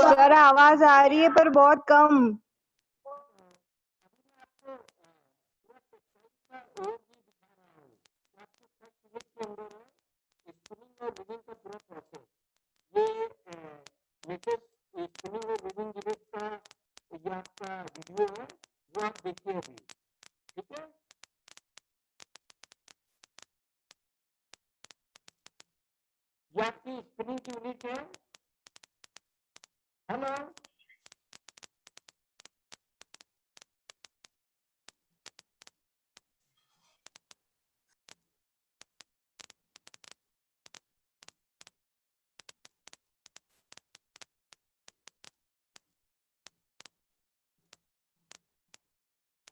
Sir आवाज आ रही है पर बहुत कम।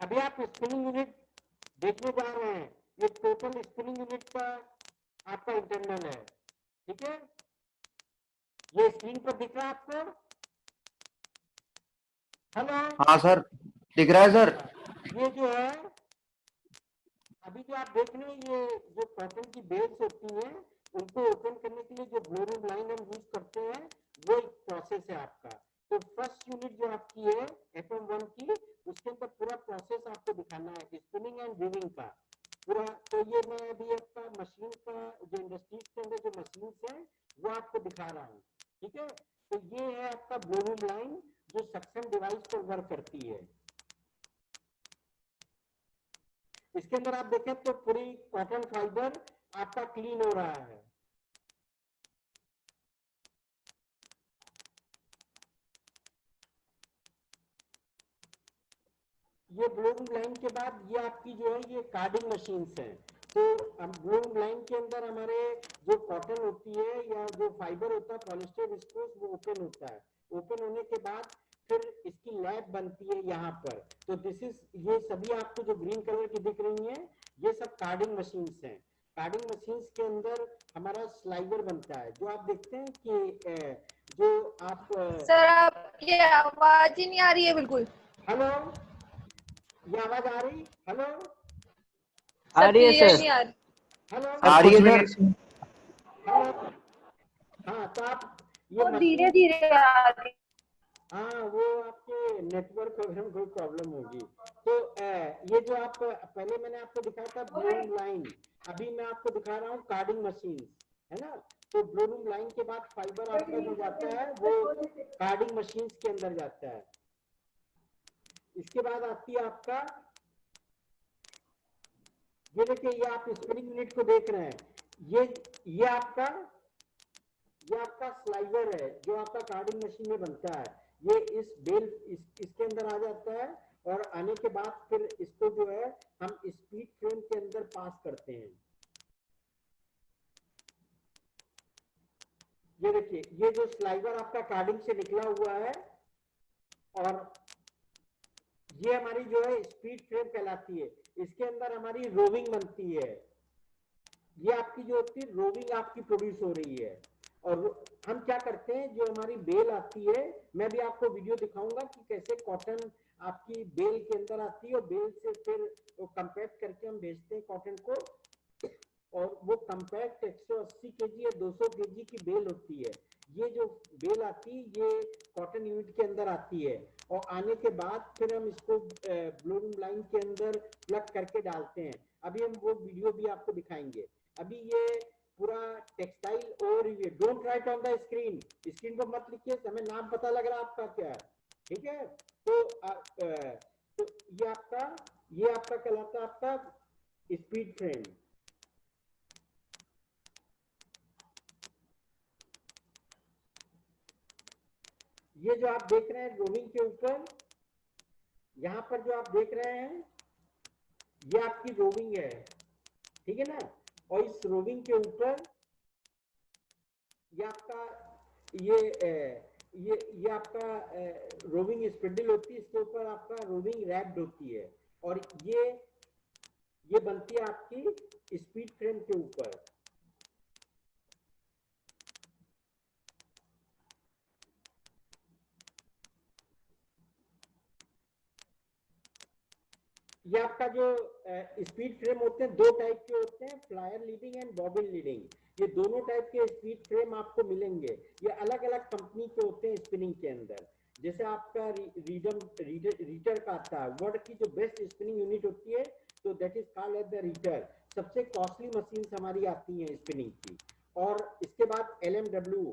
अभी आप स्पिनिंग यूनिट देखने जा रहे हैं। ये टोटल स्पिनिंग यूनिट का आपका इंटरनल है, ठीक है। ये स्क्रीन पर दिख रहा है आपको? हेलो? हाँ सर, दिख रहा है सर। ये जो है अभी जो आप देख रहे हैं, ये जो कॉटन की बेल्स होती हैं, उनको ओपन करने के लिए जो ब्लो रूम लाइन हम यूज करते हैं, वो एक प्रोसेस है आपका। तो फर्स्ट यूनिट जो आपकी है FM1 की, उसके अंदर पूरा प्रोसेस आपको दिखाना है स्पिनिंग एंड वीविंग का पूरा। तो ये मैं अभी आपका मशीन का जो इंडस्ट्रीज के अंदर जो मशीन है वो आपको दिखा रहा हूँ, ठीक है। तो ये है आपका ब्लो रूम लाइन जो सक्शन डिवाइस पर वर्क करती है। इसके अंदर आप देखें तो पूरी कॉटन फाइबर आपका क्लीन हो रहा है। ये ब्लो रूम लाइन के बाद ये आपकी जो है ये कार्डिंग मशीन्स हैं। तो ब्लो रूम लाइन के अंदर हमारे जो कॉटन होती है या जो फाइबर होता है पॉलिस्टर विस्कोस, वो ओपन होता है। ओपन होने के बाद फिर इसकी लैब बनती है यहाँ पर। तो दिस इज ये सभी आपको जो ग्रीन कलर की दिख रही हैं, ये सब कार्डिंग मशीन्स हैं। कार्डिंग मशीन्स के अंदर हमारा स्लाइवर बनता है, जो आप देखते हैं कि जो आप सर आपकी आवाज ही नहीं आ रही है बिल्कुल। हेलो, ये आवाज आ रही? हेलो सर क्लियर नहीं आ रही। हेलो आ रही है सर। हेलो। हाँ, तो आप ये वो धीरे धीरे आ रही। हाँ, वो आपके नेटवर्क वगैरह कोई प्रॉब्लम होगी। तो ये जो आप पहले मैंने आपको दिखाया था ब्लो रूम लाइन, अभी मैं आपको दिखा रहा हूँ कार्डिंग मशीन, है ना। तो ब्लो रूम लाइन के बाद फाइबर आपका जो जाता है वो कार्डिंग मशीन के अंदर जाता है। इसके बाद आती है आपका, ये देखिए, ये आप स्पिनिंग यूनिट को देख रहे हैं, ये आपका स्लाइवर है जो आपका कार्डिंग मशीन में बनता है। ये इस बेल इसके अंदर आ जाता है और आने के बाद फिर इसको जो है हम स्पीड फ्रेम के अंदर पास करते हैं। ये देखिए, ये जो स्लाइवर आपका कार्डिंग से निकला हुआ है और ये हमारी जो है स्पीड फ्रेम कहलाती है। इसके अंदर हमारी रोविंग बनती है। ये आपकी जो होती है रोविंग आपकी प्रोड्यूस हो रही है। और हम क्या करते हैं, जो हमारी बेल आती है, मैं भी आपको वीडियो दिखाऊंगा कि कैसे कॉटन आपकी बेल के अंदर आती है और बेल से फिर वो कंपैक्ट करके हम भेजते हैं कॉटन को। और वो कंपैक्ट 180 केजी या 200 केजी की बेल होती है। ये जो बेल आती है ये कॉटन यूनिट के अंदर आती है और आने के बाद फिर हम इसको ब्लो रूम लाइन के अंदर प्लग करके डालते हैं। अभी हम वो वीडियो भी आपको दिखाएंगे। अभी ये पूरा textile overview, don't write on the screen, screen पर मत लिखिए, हमें नाम पता लग रहा है आपका क्या है, ठीक है। तो ये आपका कहलाता है आपका स्पीड फ्रेम। ये जो आप देख रहे हैं रोविंग के ऊपर, यहाँ पर जो आप देख रहे हैं ये आपकी रोविंग है, ठीक है ना। और इस रोविंग के ऊपर ये आपका ये आपका रोविंग स्पिंडल होती है, इसके ऊपर आपका रोविंग रैप्ड होती है, और ये बनती है आपकी स्पीड फ्रेम के ऊपर। ये आपका जो स्पीड फ्रेम होते हैं दो टाइप के होते हैं, flyer leading and bobbin leading. ये दोनों टाइप के स्पीड फ्रेम आपको मिलेंगे। ये अलग अलग कंपनी के होते हैं स्पिनिंग के अंदर। जैसे आपका रीटर का आता है, वर्ल्ड की जो बेस्ट स्पिनिंग यूनिट होती है, तो that is called as the Rieter. सबसे कॉस्टली मशीन हमारी आती है स्पिनिंग की। और इसके बाद LMW,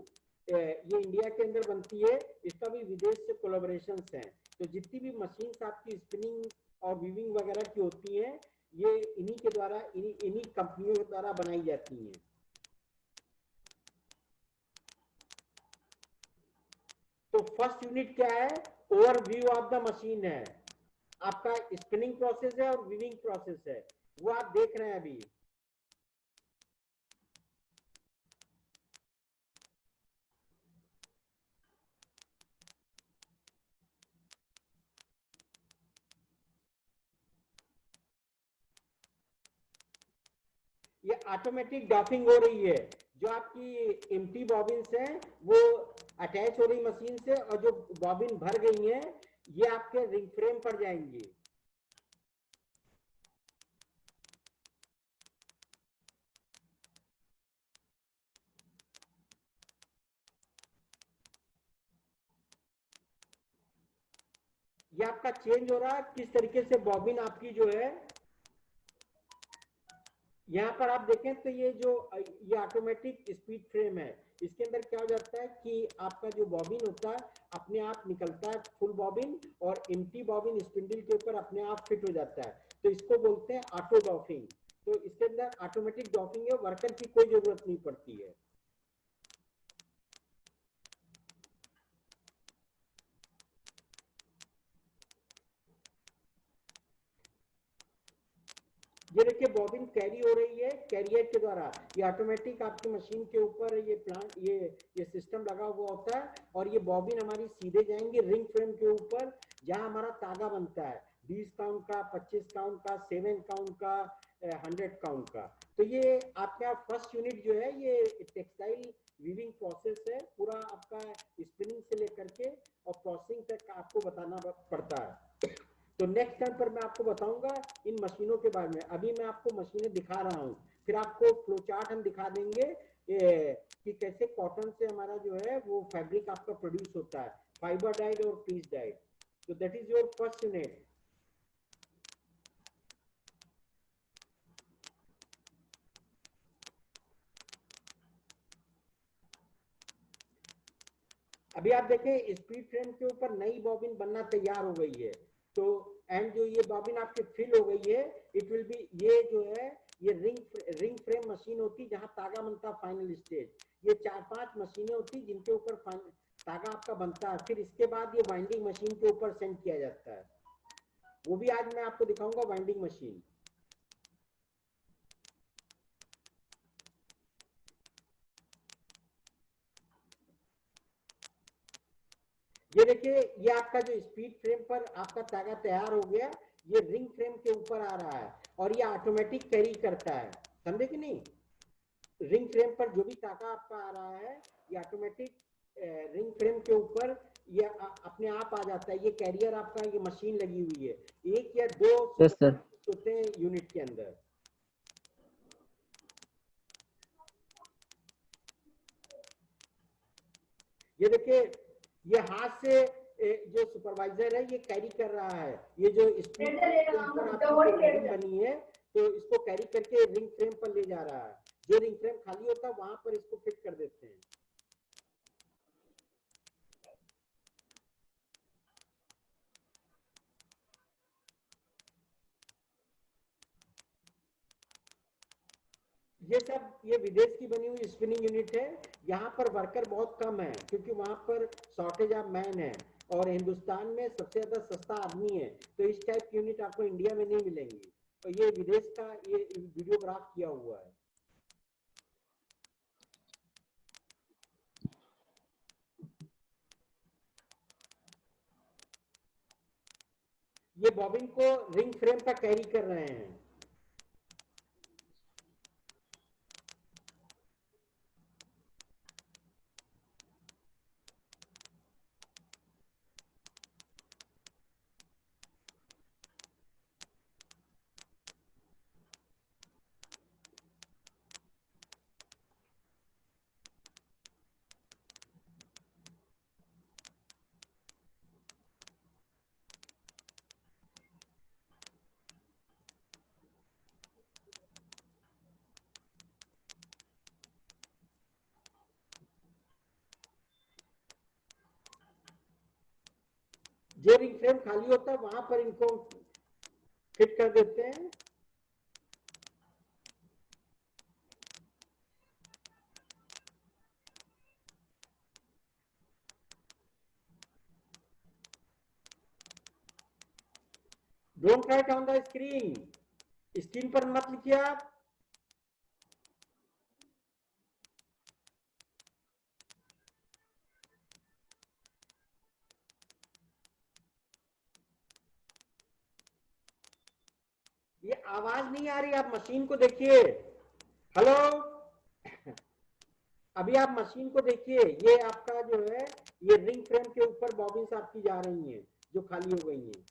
ये इंडिया के अंदर बनती है, इसका भी विदेश से कोलैबोरेशन हैं। तो जितनी भी मशीन आपकी स्पिनिंग और वीविंग वगैरह की होती है, ये इन्हीं के द्वारा, इन्हीं कंपनियों के द्वारा बनाई जाती हैं। तो फर्स्ट यूनिट क्या है, ओवरव्यू ऑफ द मशीन है, आपका स्पिनिंग प्रोसेस है और वीविंग प्रोसेस है, वो आप देख रहे हैं अभी। ये ऑटोमेटिक डॉफिंग हो रही है, जो आपकी एम्प्टी बॉबिन्स हैं वो अटैच हो रही मशीन से, और जो बॉबिन भर गई हैं ये आपके रिंग फ्रेम पर जाएंगी। ये आपका चेंज हो रहा है किस तरीके से बॉबिन आपकी जो है, यहाँ पर आप देखें तो ये ऑटोमेटिक स्पीड फ्रेम है। इसके अंदर क्या हो जाता है कि आपका जो बॉबिन होता है अपने आप निकलता है फुल बॉबिन, और एम्प्टी बॉबिन स्पिंडल के ऊपर अपने आप फिट हो जाता है। तो इसको बोलते हैं ऑटो डॉफिंग। तो इसके अंदर ऑटोमेटिक डॉफिंग है, वर्कर की कोई जरूरत नहीं पड़ती है। ये देखिए बॉबिन कैरी हो रही है कैरियर के द्वारा। ये ऑटोमेटिक आपकी मशीन के ऊपर ये सिस्टम लगा हुआ होता है, और ये बॉबिन हमारी सीधे जाएंगे रिंग फ्रेम के ऊपर, जहां हमारा तागा बनता है 20 काउंट का, 25 काउंट का, 7 काउंट का, 100 काउंट का। तो ये आपका फर्स्ट यूनिट जो है ये टेक्सटाइल वीविंग प्रोसेस है, पूरा आपका स्पिनिंग से लेकर के और प्रोसेसिंग तक आपको बताना पड़ता है। तो नेक्स्ट टाइम पर मैं आपको बताऊंगा इन मशीनों के बारे में। अभी मैं आपको मशीनें दिखा रहा हूँ, फिर आपको फ्लो चार्ट हम दिखा देंगे कि कैसे कॉटन से हमारा जो है वो फैब्रिक आपका प्रोड्यूस होता है, फाइबर डाइड और पीस डाइड। तो that is your first unit. अभी आप देखें स्पीड फ्रेम के ऊपर नई बॉबिन बनना तैयार हो गई है। तो एंड जो ये बॉबिन आपकी फिल हो गई है, इट विल बी, ये जो है ये रिंग फ्रेम मशीन होती जहां तागा बनता फाइनल स्टेज। ये 4-5 मशीनें होती जिनके ऊपर तागा आपका बनता है, फिर इसके बाद ये वाइंडिंग मशीन के ऊपर सेंड किया जाता है। वो भी आज मैं आपको दिखाऊंगा वाइंडिंग मशीन। ये देखिए ये आपका जो स्पीड फ्रेम पर आपका तागा तैयार हो गया, ये रिंग फ्रेम के ऊपर आ रहा है, और ये ऑटोमेटिक कैरी करता है, समझे कि नहीं। रिंग फ्रेम पर जो भी तागा आपका आ रहा है ये ऑटोमेटिक रिंग फ्रेम के ऊपर ये अपने आप आ जाता है। ये कैरियर आपका, ये मशीन लगी हुई है, एक या दो Yes, sir. होते हैं यूनिट के अंदर। ये देखिए ये हाथ से जो सुपरवाइजर है ये कैरी कर रहा है, ये जो स्पीड के ऊपर आपकी बनी है, तो इसको कैरी करके रिंग फ्रेम पर ले जा रहा है। जो रिंग फ्रेम खाली होता है वहां पर इसको फिट कर देते हैं। ये सब ये विदेश की बनी हुई स्पिनिंग यूनिट है। यहाँ पर वर्कर बहुत कम है क्योंकि वहाँ पर शॉर्टेज ऑफ मैन है और हिंदुस्तान में सबसे ज्यादा सस्ता आदमी है, तो इस टाइप की यूनिट आपको इंडिया में नहीं मिलेंगी। और ये विदेश का ये वीडियोग्राफ किया हुआ है। ये बॉबिन को रिंग फ्रेम पर कैरी कर रहे हैं। जो रिंग फ्रेम खाली होता है वहां पर इनको फिट कर देते हैं। Don't write on the screen, screen पर मत लिखिए आप। ये आवाज नहीं आ रही, आप मशीन को देखिए। हेलो, अभी आप मशीन को देखिए। ये आपका जो है ये रिंग फ्रेम के ऊपर बॉबिन्स आपकी जा रही हैं जो खाली हो गई हैं।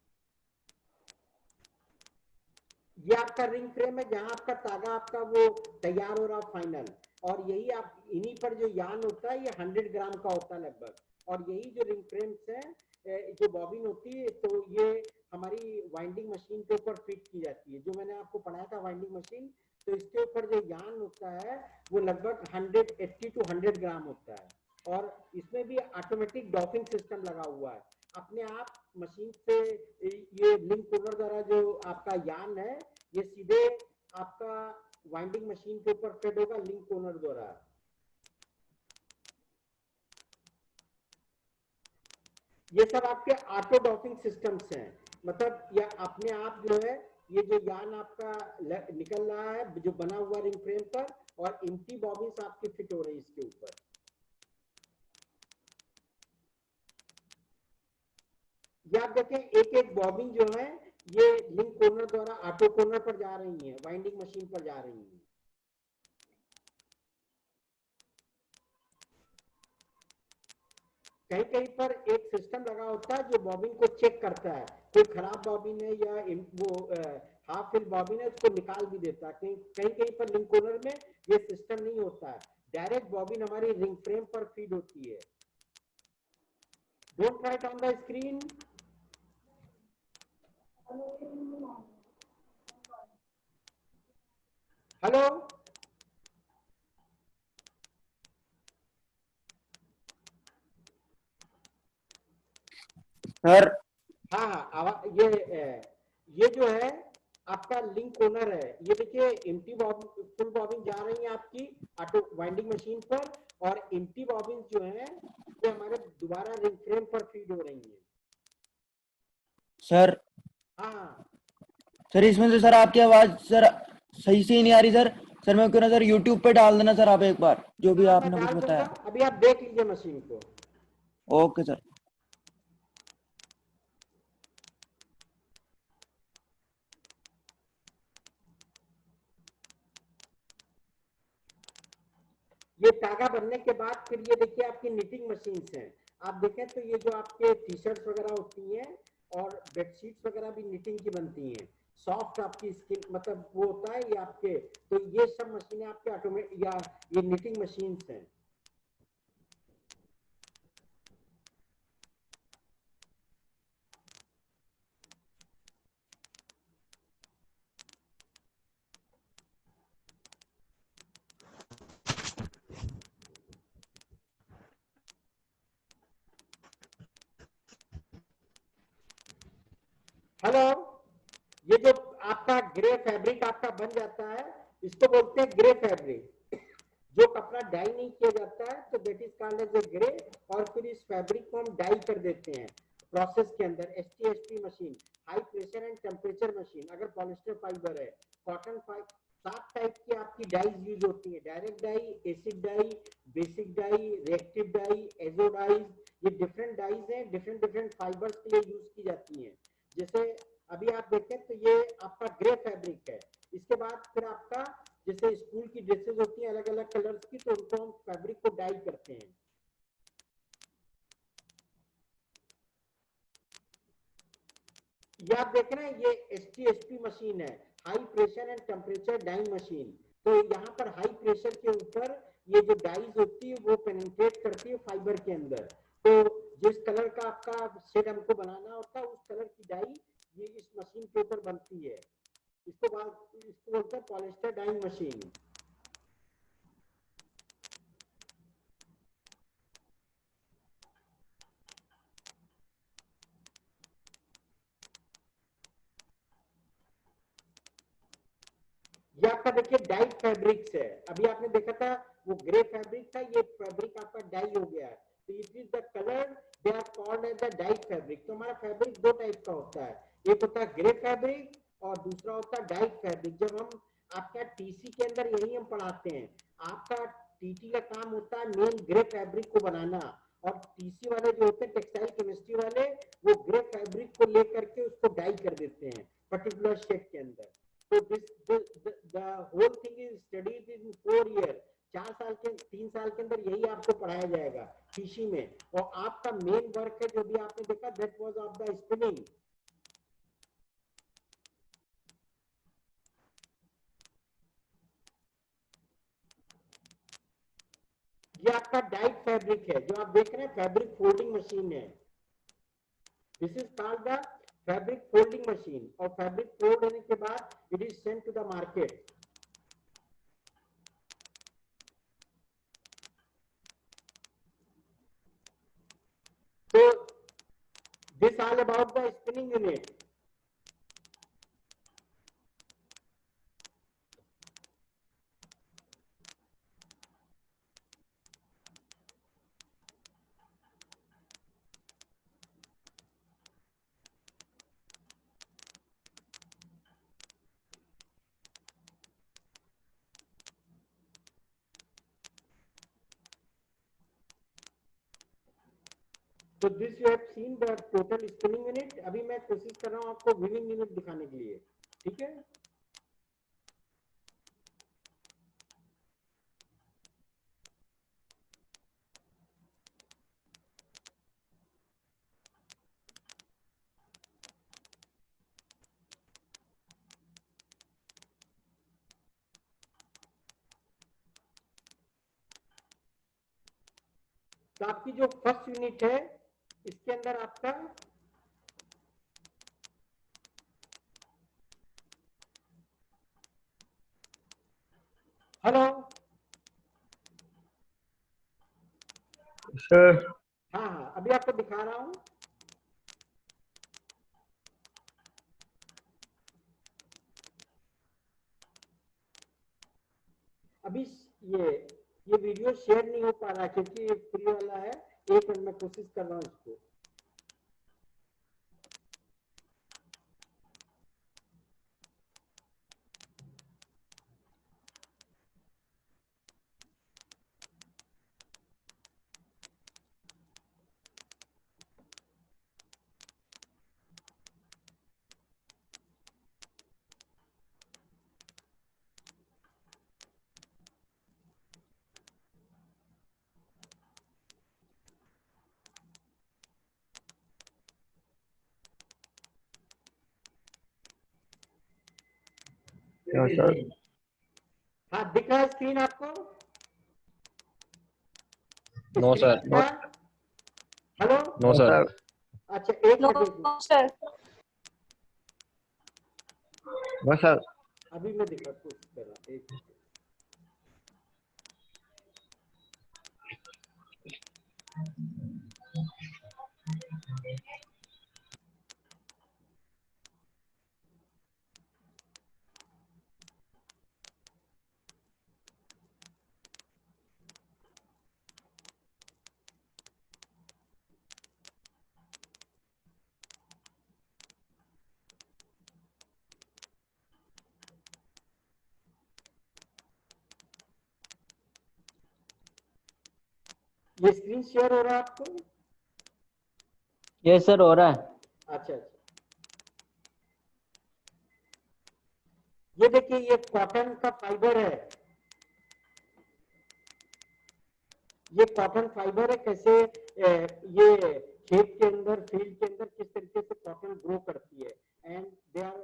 ये आपका रिंग फ्रेम है जहां आपका तागा आपका वो तैयार हो रहा फाइनल। और यही आप इन्हीं पर जो यान होता है ये 100 ग्राम का होता है लगभग। और यही जो रिंग फ्रेम्स है जो बॉबिन होती है तो ये हमारी वाइंडिंग मशीन के ऊपर फिट की जाती है। जो मैंने आपको पढ़ाया था वाइंडिंग मशीन, तो इसके ऊपर जो यान होता है वो लगभग 180 टू 100 ग्राम होता है। और इसमें भी ऑटोमेटिक डॉकिंग सिस्टम लगा हुआ है। अपने आप मशीन से ये लिंक ओवर द्वारा जो आपका यान है ये सीधे आपका वाइंडिंग मशीन के ऊपर फिट होगा लिंक ओनर द्वारा। ये सब आपके ऑटो डॉकिंग सिस्टम्स हैं, मतलब ये अपने आप जो है ये जो यान आपका निकल रहा है जो बना हुआ रिंग फ्रेम पर, और एम्प्टी बॉबिन्स आपकी फिट हो रही है इसके ऊपर। ये आप देखें एक एक बॉबिन जो है ये लिंक कोनर द्वारा ऑटो कोनर पर जा रही है, वाइंडिंग मशीन पर जा रही है। कहीं कहीं पर एक सिस्टम लगा होता है जो बॉबिन को चेक करता है, कोई खराब बॉबिन है या वो हाफ फिल बॉबिन है उसको निकाल भी देता है। कहीं कहीं पर लिंक कोनर में ये सिस्टम नहीं होता है, डायरेक्ट बॉबिन हमारी रिंग फ्रेम पर फीड होती है। Don't write on the screen. Hello, sir हाँ हाँ, ये जो है आपका लिंक ओनर है। ये देखिए एम्प्टी बॉबिन फुल बॉबिन जा रही है आपकी ऑटो वाइंडिंग मशीन पर, और एम्प्टी बॉबिन जो है ये हमारे दोबारा रिंग फ्रेम पर फीड हो रही है। सर हाँ सर इसमें से सर आपकी आवाज सर सही से ही नहीं आ रही सर। सर मैं क्यों ना सर यूट्यूब पे डाल देना सर आप एक बार जो भी हाँ, मैं आपने कुछ डाल दूंगा, बताया। अभी आप देख लीजिए मशीन को। Okay sir. ये धागा बनने के बाद फिर ये देखिए आपकी निटिंग मशीन हैं। आप देखें तो ये जो आपके टी शर्ट वगैरह होती हैं और बेडशीट्स वगैरह भी निटिंग की बनती हैं। सॉफ्ट आपकी स्किन मतलब वो होता है ये आपके, तो ये सब मशीनें आपके ऑटोमेटिक या ये निटिंग मशीन हैं। हेलो, ये जो आपका ग्रे फैब्रिक आपका बन जाता है इसको बोलते हैं ग्रे फैब्रिक। जो कपड़ा डाई नहीं किया जाता है तो that is called as a grey, और फिर इस फैब्रिक को हम डाई कर देते हैं प्रोसेस के अंदर। STSP machine, high pressure and temperature machine. अगर पॉलिस्टर फाइबर है, कॉटन फाइबर, 7 टाइप की आपकी डाइज यूज होती है। Direct dye, acid dye, basic dye, reactive dye, azo dyes. ये डिफरेंट डाइज हैं, डिफरेंट डिफरेंट फाइबर्स के लिए यूज की जाती हैं। जैसे अभी आप देखें तो ये आपका ग्रे फैब्रिक है। इसके बाद फिर आपका जैसे स्कूल की ड्रेसेस होती हैं अलग अलग कलर्स की, तो उनको हम फैब्रिक को डाई करते हैं। ये आप देख रहे हैं, ये एसटीएसपी मशीन है, high pressure and temperature dyeing machine. तो यहाँ पर हाई प्रेशर के ऊपर ये जो डाइज होती है वो पेनिट्रेट करती है फाइबर के अंदर। तो जिस कलर का आपका शेड हमको बनाना होता है उस कलर की डाई ये इस मशीन के ऊपर बनती है। इसको बोलते हैं पॉलिस्टर डाइंग मशीन। ये आपका देखिए डाइड फैब्रिक्स है। अभी आपने देखा था वो ग्रे फैब्रिक था, ये फैब्रिक आपका डाई हो गया है। तो it is the colour they are called as the dyed fabric. तो हमारा फैब्रिक दो टाइप का होता है, एक होता है ग्रे फैब्रिक और दूसरा होता है डाइड फैब्रिक। जब हम आपका टीसी के अंदर यही हम पढ़ाते हैं, आपका टीटी का काम होता है मेन ग्रे फैब्रिक को बनाना, और टीसी वाले जो होते हैं टेक्सटाइल केमिस्ट्री वाले, वो ग्रे फैब्रिक को लेकर के उसको डाई कर देते हैं पर्टिकुलर शेड के अंदर। So the whole thing is studied in 4 years। 3 साल के अंदर यही आपको पढ़ाया जाएगा टीसी में। और आपका मेन वर्क है जो भी आपने देखा, that was of the spinning. ये आपका डाइड फैब्रिक है जो आप देख रहे हैं, फैब्रिक फोल्डिंग मशीन है। This is called the fabric folding machine. और फैब्रिक फोल्ड होने के बाद it is sent to the market. So this all about the spinning unit। तो this you have seen the total spinning unit. अभी मैं कोशिश कर रहा हूं आपको वीविंग यूनिट दिखाने के लिए, ठीक है। तो आपकी जो फर्स्ट यूनिट है इसके अंदर आपका हेलो सर। हाँ हाँ, अभी आपको दिखा रहा हूं। अभी ये वीडियो शेयर नहीं हो पा रहा क्योंकि फ्री वाला है। एक मिनट में कोशिश कर रहा हूँ इसको। क्या सर? हाँ, दिख रहा है स्क्रीन आपको? No sir. स्क्रीन का हेलो। No sir. अच्छा, एक नो मिनट, सर। बस सर। अभी मैं दिखा कोशिश कर रहा हूँ। एक मिनट। ये स्क्रीन शेयर हो रहा है आपको? यस सर, हो रहा है। अच्छा अच्छा, ये देखिए ये कॉटन का फाइबर है, ये कॉटन फाइबर है। कैसे ये खेत के अंदर, फील्ड के अंदर किस तरीके से कॉटन ग्रो करती है, एंड दे आर,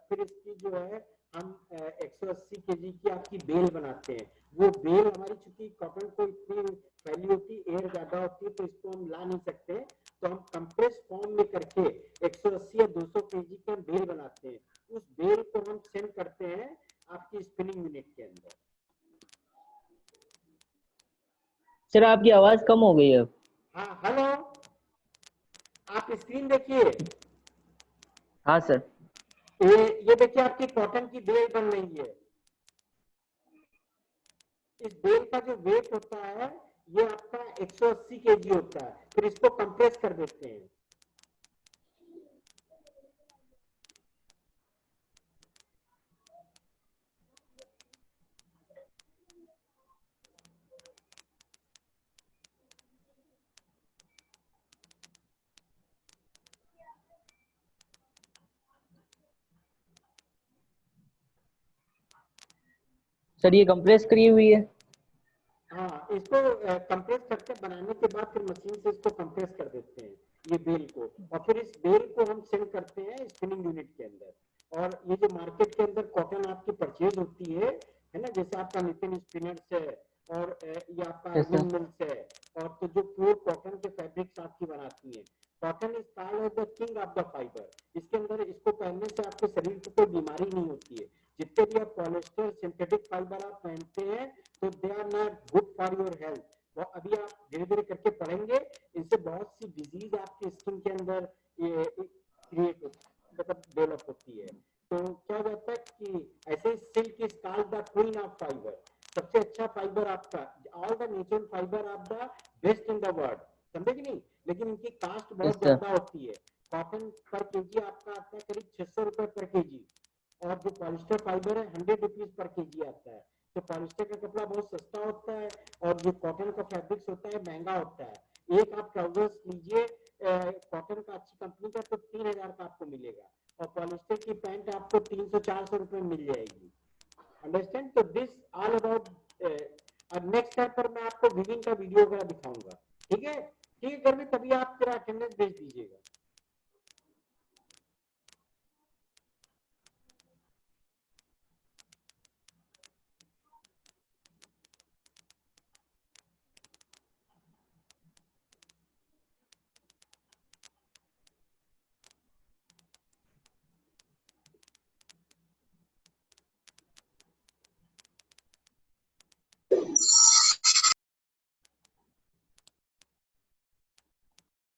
फिर इसकी जो है हम 180 केजी की आपकी बेल बनाते हैं। वो बेल हमारी, चूंकि कॉटन को इतनी फैली होती है, एयर ज्यादा होती है, तो इसको हम ला नहीं सकते, तो हम कंप्रेस फॉर्म में करके 180 या 200 केजी का बेल बनाते हैं। उस बेल को हम सेंड करते हैं आपकी स्पिनिंग यूनिट के अंदर। सर आपकी आवाज कम हो गई है। हाँ हेलो, आप स्क्रीन देखिए, हाँ सर। ये देखिए आपकी कॉटन की बेल बन रही है। इस बेल का जो वेट होता है ये आपका 180 केजी होता है। फिर इसको कंप्रेस कर देते हैं। सर ये कंप्रेस करी हुई है। हाँ, इसको कंप्रेस करके बनाने के बाद फिर मशीन से इसको कंप्रेस कर देते हैं ये बेल को, और फिर इस बेल को हम सेंड करते हैं स्पिनिंग यूनिट के अंदर। और ये जो मार्केट के अंदर कॉटन आपकी परचेज होती है ना, जैसे आपका नितिन स्पिनर्स है और ये आपका Yes, sir. अरविंद मिल्स है, और तो जो प्योर कॉटन के फैब्रिक्स आपकी बनाती है। Cotton is called as the king of the fibre. इसके अंदर इसको पहनने से आपके शरीर को कोई बीमारी नहीं होती है। जितने भी आप पॉलिस्टर सिंथेटिक फाइबर आप पहनते हैं तो they are not good for your health. वो अभी आप धीरे धीरे करके पढ़ेंगे, इनसे बहुत सी डिजीज आपकी स्किन के अंदर ये क्रिएट मतलब डेवलप होती है। तो क्या हो जाता है कि ऐसे silk is called the queen of fibre. सबसे अच्छा फाइबर आपका, all the natural fibre of the best in the world, समझे कि नहीं? लेकिन इनकी कास्ट बहुत Yes, sir. ज्यादा होती है। कॉटन पर केजी आपका आता है करीब 600 रुपए पर केजी, और जो पॉलिस्टर फाइबर है 100 रुपीज पर केजी आता है। तो पॉलिस्टर का कपड़ा बहुत सस्ता होता है और जो कॉटन का फैब्रिक्स होता है महंगा होता है। एक आप ट्राउजर्स लीजिए कॉटन का अच्छी कंपनी का तो 3000 का आपको मिलेगा, और पॉलिस्टर की पैंट आपको 300-400 रुपए में मिल जाएगी। अंडरस्टैंड? तो this all about, next time पर मैं आपको विविंग का वीडियो वगैरह दिखाऊंगा। ठीक है, ठीक है, घर में तभी आप तेरा अटेंडेंस भेज दीजिएगा।